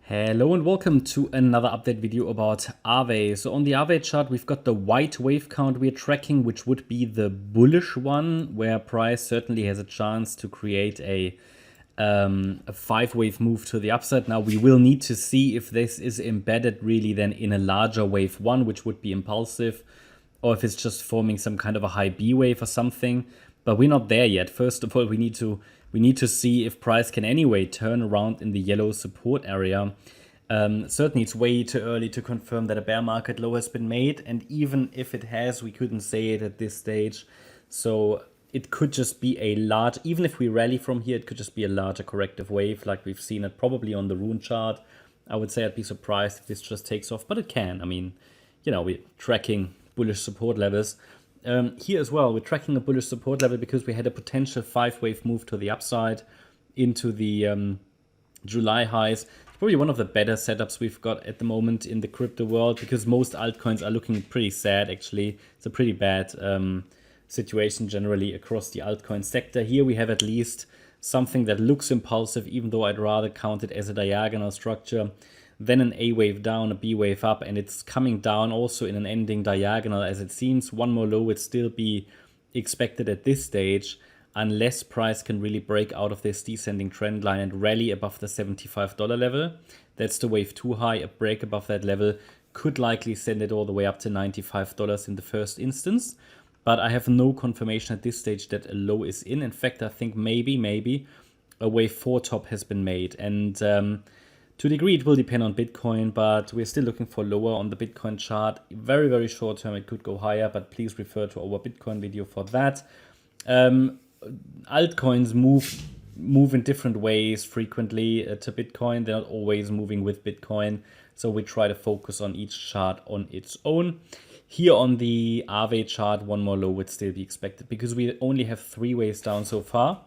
Hello and welcome to another update video about Aave. So on the Aave chart, we've got the white wave count we're tracking, which would be the bullish one, where price certainly has a chance to create a 5-wave move to the upside. Now we will need to see if this is embedded really then in a larger wave 1, which would be impulsive, or if it's just forming some kind of a high B wave or something. But we're not there yet. First of all, we need to see if price can anyway turn around in the yellow support area. Certainly it's way too early to confirm that a bear market low has been made, and even if it has, we couldn't say it at this stage. So it could just be a large, even if we rally from here, it could just be a larger corrective wave like we've seen it probably on the rune chart. I would say I'd be surprised if this just takes off, but it can. I mean, you know, we're tracking bullish support levels. Here as well, we're tracking a bullish support level because we had a potential 5-wave move to the upside into the July highs. It's probably one of the better setups we've got at the moment in the crypto world, because most altcoins are looking pretty sad actually. It's a pretty bad situation generally across the altcoin sector. Here we have at least something that looks impulsive, even though I'd rather count it as a diagonal structure. Then an A wave down, a B wave up, and it's coming down also in an ending diagonal as it seems. One more low would still be expected at this stage, unless price can really break out of this descending trend line and rally above the $75 level. That's the wave 2 high. A break above that level could likely send it all the way up to $95 in the first instance. But I have no confirmation at this stage that a low is in. In fact, I think maybe a wave 4 top has been made. And to a degree, it will depend on Bitcoin, but we're still looking for lower on the Bitcoin chart. Very, very short term, it could go higher, but please refer to our Bitcoin video for that. Altcoins move in different ways frequently to Bitcoin. They're not always moving with Bitcoin, so we try to focus on each chart on its own. Here on the Aave chart, one more low would still be expected because we only have 3 waves down so far.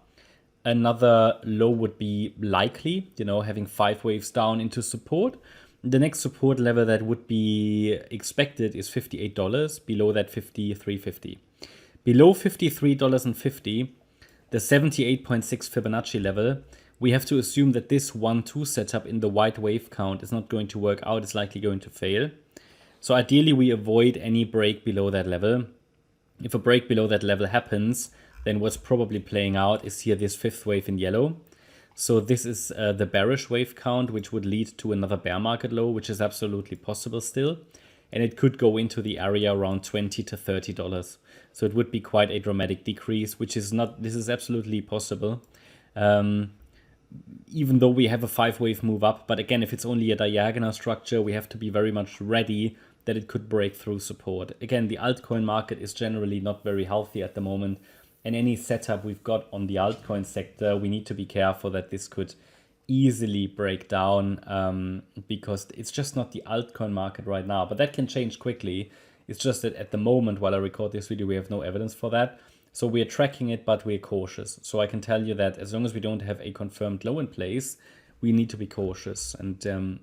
Another low would be likely, you know, having 5 waves down into support. The next support level that would be expected is $58. Below that, $53.50. Below $53.50, the 78.6 Fibonacci level, we have to assume that this 1-2 setup in the white wave count is not going to work out. It's likely going to fail. So ideally, we avoid any break below that level. If a break below that level happens, then what's probably playing out is here this 5th wave in yellow. So this is the bearish wave count, which would lead to another bear market low, which is absolutely possible still. And it could go into the area around $20 to $30. So it would be quite a dramatic decrease, which is not, this is absolutely possible. Even though we have a 5-wave move up, but again, if it's only a diagonal structure, we have to be very much ready that it could break through support. Again, the altcoin market is generally not very healthy at the moment. And any setup we've got on the altcoin sector, we need to be careful that this could easily break down because it's just not the altcoin market right now. But that can change quickly. It's just that at the moment, while I record this video, we have no evidence for that. So we're tracking it, but we're cautious. So I can tell you that as long as we don't have a confirmed low in place, we need to be cautious and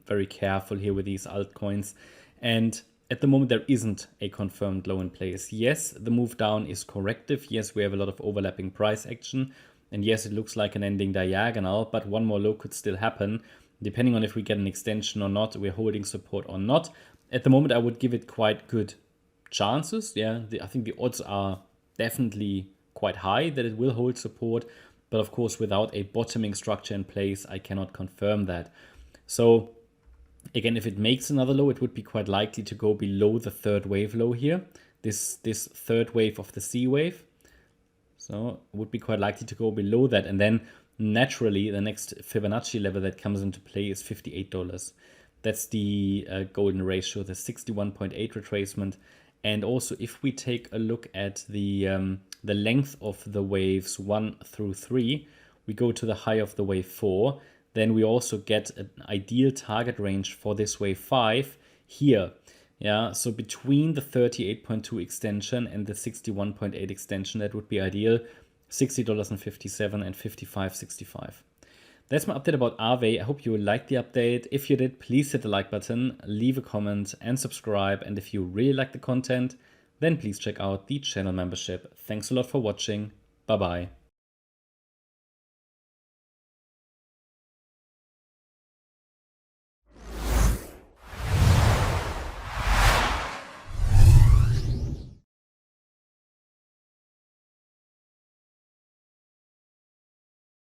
very careful here with these altcoins. And at the moment, there isn't a confirmed low in place. Yes, the move down is corrective. Yes, we have a lot of overlapping price action. And yes, it looks like an ending diagonal, but one more low could still happen. Depending on if we get an extension or not, we're holding support or not. At the moment, I would give it quite good chances. Yeah, I think the odds are definitely quite high that it will hold support. But of course, without a bottoming structure in place, I cannot confirm that. So again, if it makes another low, it would be quite likely to go below the 3rd wave low here. This 3rd wave of the C wave. So it would be quite likely to go below that. And then naturally, the next Fibonacci level that comes into play is $58. That's the golden ratio, the 61.8 retracement. And also, if we take a look at the length of the waves 1 through 3, we go to the high of the wave 4. Then we also get an ideal target range for this wave 5 here. Yeah, so between the 38.2 extension and the 61.8 extension, that would be ideal. $60.57 and $55.65. That's my update about Aave. I hope you liked the update. If you did, please hit the like button, leave a comment and subscribe. And if you really like the content, then please check out the channel membership. Thanks a lot for watching. Bye-bye.